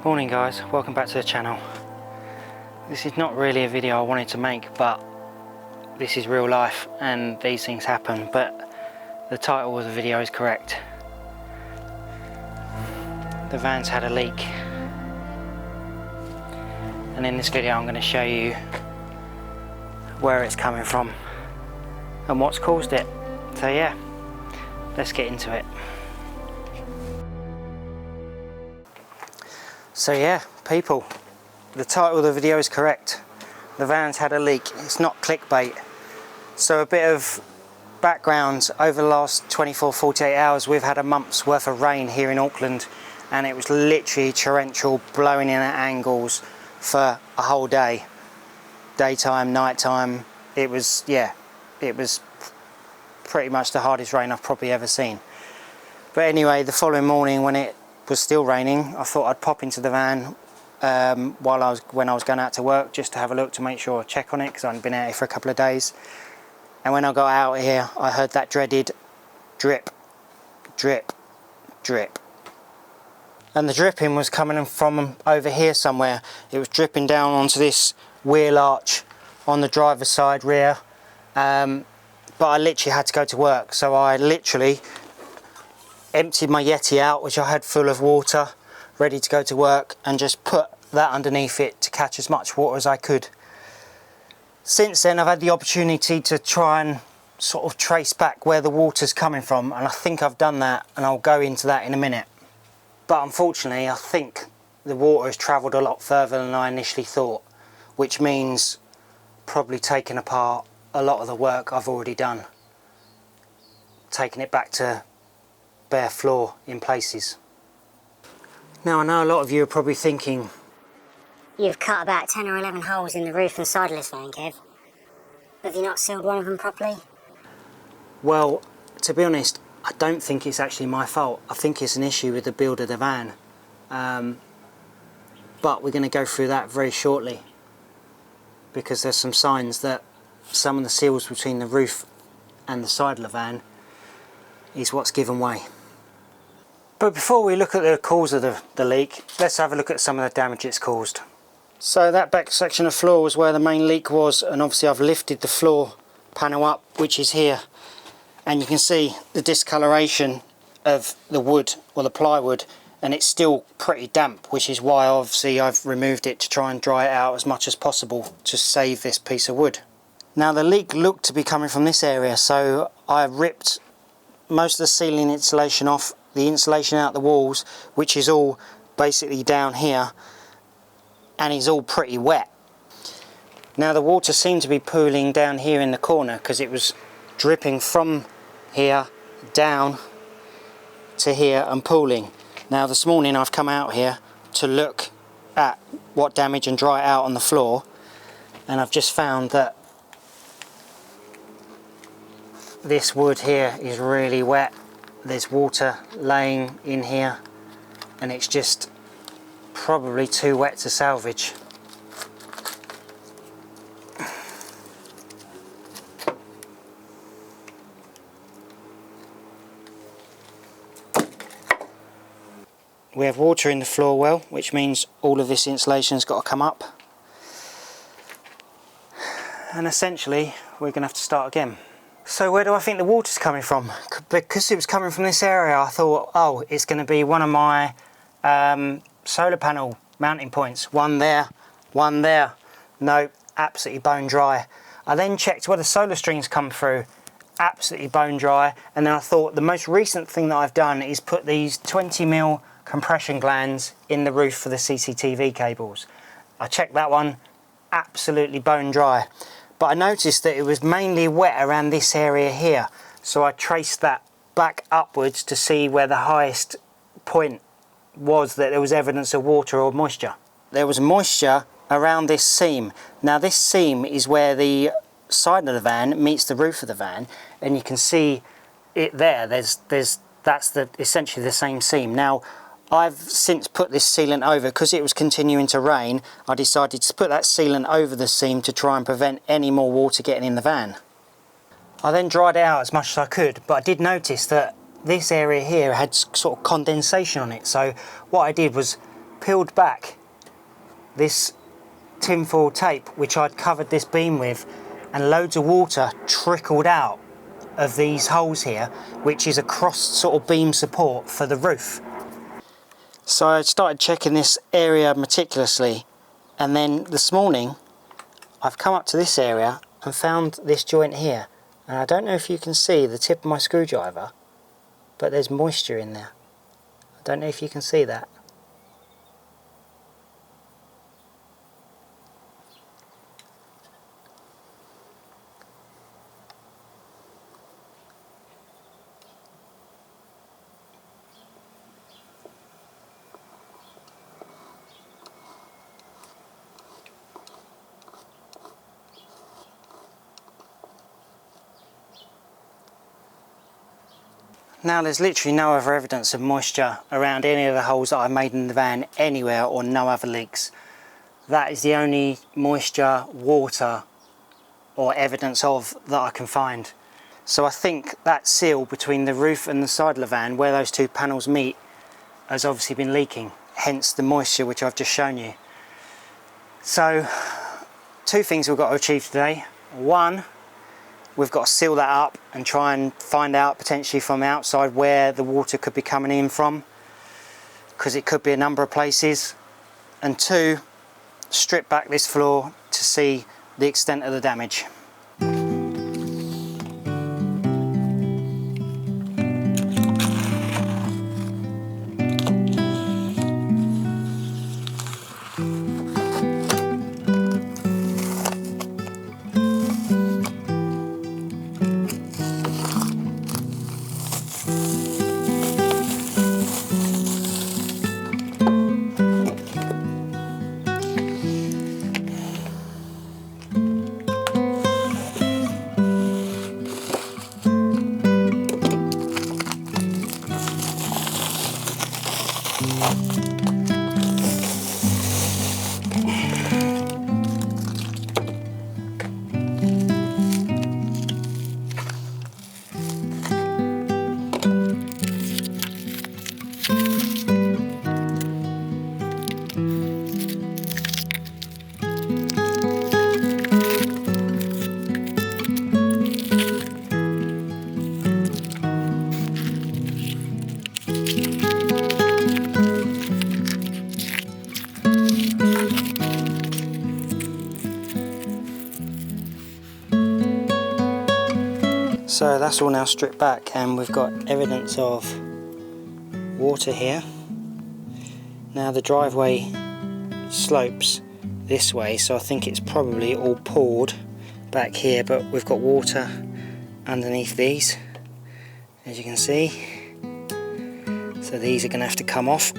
Morning guys, welcome back to the channel. This is not really a video I wanted to make, but this is real life and these things happen, but the title of the video is correct. The van's had a leak, and in this video I'm going to show you where it's coming from and what's caused it. So yeah, let's get into it. So yeah, people, the title of the video is correct. The van's had a leak. It's not clickbait. So a bit of background: over the last 24-48 hours we've had a month's worth of rain here in Auckland, and it was literally torrential, blowing in at angles for a whole day. Daytime, nighttime. It was pretty much the hardest rain I've probably ever seen. But anyway, the following morning when it was still raining, I thought I'd pop into the van when I was going out to work, just to have a look, to make sure, check on it, because I hadn't been out here for a couple of days. And when I got out here, I heard that dreaded drip, drip, drip. And the dripping was coming from over here somewhere. It was dripping down onto this wheel arch on the driver's side rear. But I literally had to go to work, so I literally emptied my Yeti out, which I had full of water, ready to go to work, and just put that underneath it to catch as much water as I could. Since then I've had the opportunity to try and sort of trace back where the water's coming from, and I think I've done that, and I'll go into that in a minute. But unfortunately I think the water has travelled a lot further than I initially thought, which means probably taking apart a lot of the work I've already done, taking it back to bare floor in places. Now I know a lot of you are probably thinking, you've cut about 10 or 11 holes in the roof and side of this van, Kev. Have you not sealed one of them properly? Well, to be honest, I don't think it's actually my fault. I think it's an issue with the build of the van. But we're going to go through that very shortly, because there's some signs that some of the seals between the roof and the side of the van is what's given way. But before we look at the cause of the leak, let's have a look at some of the damage it's caused. So that back section of floor was where the main leak was, and obviously I've lifted the floor panel up, which is here, and you can see the discoloration of the wood, or the plywood, and it's still pretty damp, which is why obviously I've removed it to try and dry it out as much as possible to save this piece of wood. Now the leak looked to be coming from this area, so I ripped most of the ceiling insulation off, the insulation out the walls, which is all basically down here, and is all pretty wet. Now the water seemed to be pooling down here in the corner, because it was dripping from here down to here and pooling. Now this morning I've come out here to look at what damage and dry it out on the floor, and I've just found that this wood here is really wet. There's water laying in here, and it's just probably too wet to salvage. We have water in the floor well, which means all of this insulation's got to come up, and essentially we're going to have to start again. So where do I think the water's coming from? Because it was coming from this area, I thought, oh, it's going to be one of my solar panel mounting points. One there, one there. No, absolutely bone dry. I then checked where the solar strings come through. Absolutely bone dry. And then I thought the most recent thing that I've done is put these 20mm compression glands in the roof for the CCTV cables. I checked that one, absolutely bone dry. But I noticed that it was mainly wet around this area here, so I traced that back upwards to see where the highest point was that there was evidence of water or moisture. There was moisture around this seam. Now this seam is where the side of the van meets the roof of the van, and you can see it there. That's essentially the same seam. Now I've since put this sealant over, because it was continuing to rain. I decided to put that sealant over the seam to try and prevent any more water getting in the van. I then dried it out as much as I could, but I did notice that this area here had sort of condensation on it. So what I did was peeled back this tinfoil tape which I'd covered this beam with, and loads of water trickled out of these holes here, which is a cross sort of beam support for the roof. So I started checking this area meticulously, and then this morning I've come up to this area and found this joint here, and I don't know if you can see the tip of my screwdriver, but there's moisture in there. I don't know if you can see that. Now there's literally no other evidence of moisture around any of the holes that I made in the van anywhere, or no other leaks. That is the only moisture, water or evidence of that I can find. So I think that seal between the roof and the side of the van, where those two panels meet, has obviously been leaking, hence the moisture which I've just shown you. So two things we've got to achieve today. One, we've got to seal that up and try and find out potentially from outside where the water could be coming in from, because it could be a number of places. And two, strip back this floor to see the extent of the damage. So that's all now stripped back, and we've got evidence of water here. Now the driveway slopes this way, so I think it's probably all poured back here, but we've got water underneath these, as you can see. So these are going to have to come off.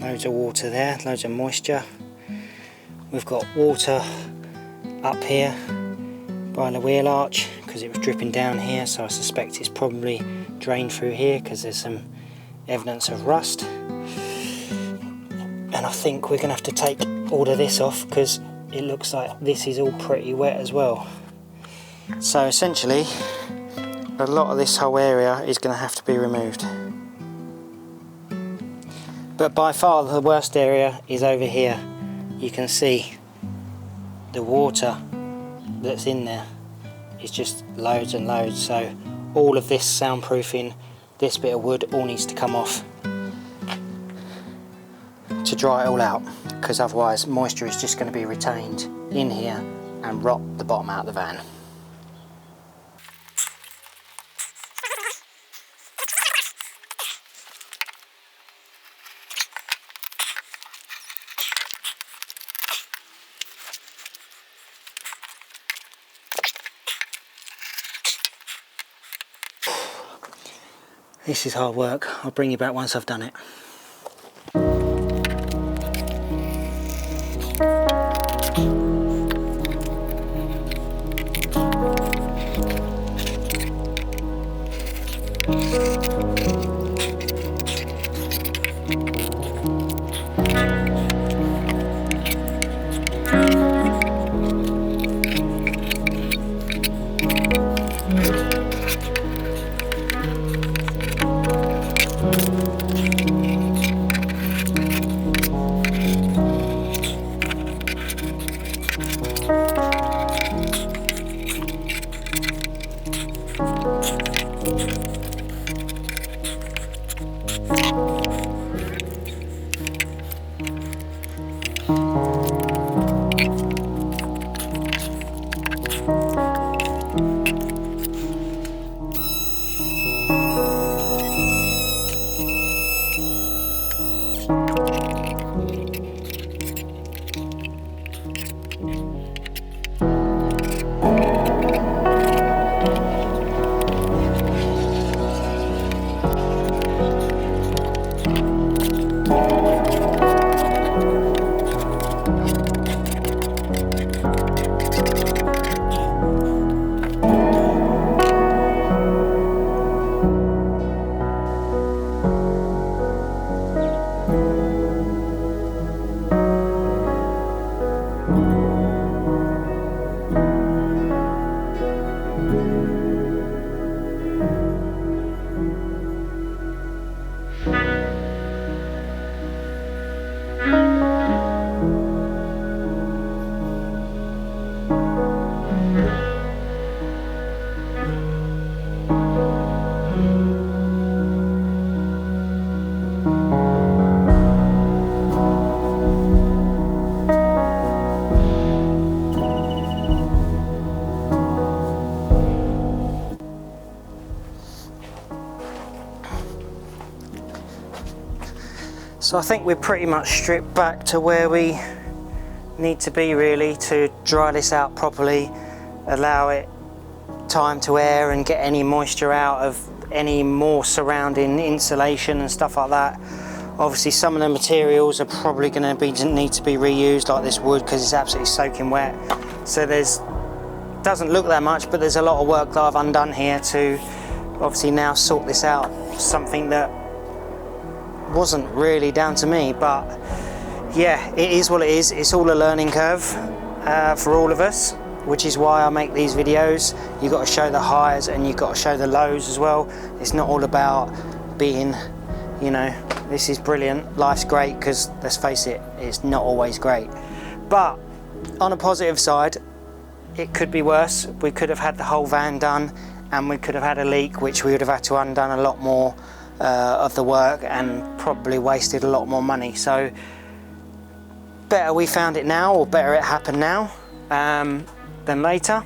Loads of water there, loads of moisture. We've got water up here by the wheel arch, because it was dripping down here, so I suspect it's probably drained through here because there's some evidence of rust. And I think we're going to have to take all of this off because it looks like this is all pretty wet as well. So essentially a lot of this whole area is going to have to be removed. But by far the worst area is over here. You can see the water that's in there is just loads and loads, so all of this soundproofing, this bit of wood, all needs to come off to dry it all out, because otherwise moisture is just going to be retained in here and rot the bottom out of the van. This is hard work. I'll bring you back once I've done it. So I think we're pretty much stripped back to where we need to be really to dry this out properly, allow it time to air and get any moisture out of any more surrounding insulation and stuff like that. Obviously some of the materials are probably going to need to be reused, like this wood, because it's absolutely soaking wet. So doesn't look that much, but there's a lot of work that I've undone here to obviously now sort this out. Something that wasn't really down to me, but yeah, it is what it is. It's all a learning curve for all of us, which is why I make these videos. You've got to show the highs and you've got to show the lows as well. It's not all about being, you know, this is brilliant, life's great, because let's face it, it's not always great. But on a positive side, it could be worse. We could have had the whole van done and we could have had a leak, which we would have had to undone a lot more of the work and probably wasted a lot more money. So better we found it now, or better it happened now than later.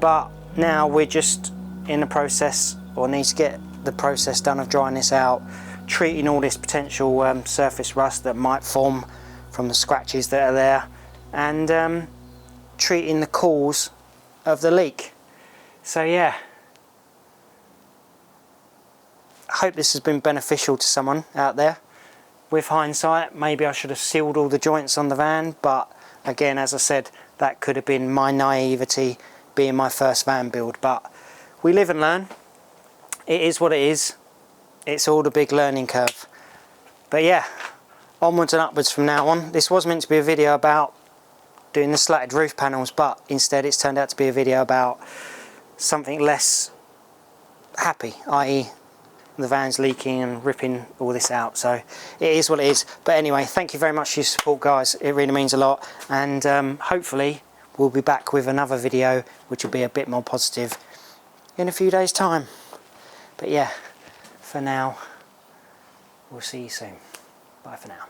But now we're just in the process, or need to get the process done of drying this out, treating all this potential surface rust that might form from the scratches that are there, and treating the cause of the leak. So yeah, I hope this has been beneficial to someone out there. With hindsight, maybe I should have sealed all the joints on the van, but again, as I said, that could have been my naivety being my first van build. But we live and learn. It is what it is. It's all the big learning curve. But yeah, onwards and upwards from now on. This was meant to be a video about doing the slatted roof panels, but instead it's turned out to be a video about something less happy, i.e. the van's leaking and ripping all this out. So it is what it is. But anyway, thank you very much for your support, guys. It really means a lot, and hopefully we'll be back with another video which will be a bit more positive in a few days' time. But yeah, for now, we'll see you soon. Bye for now.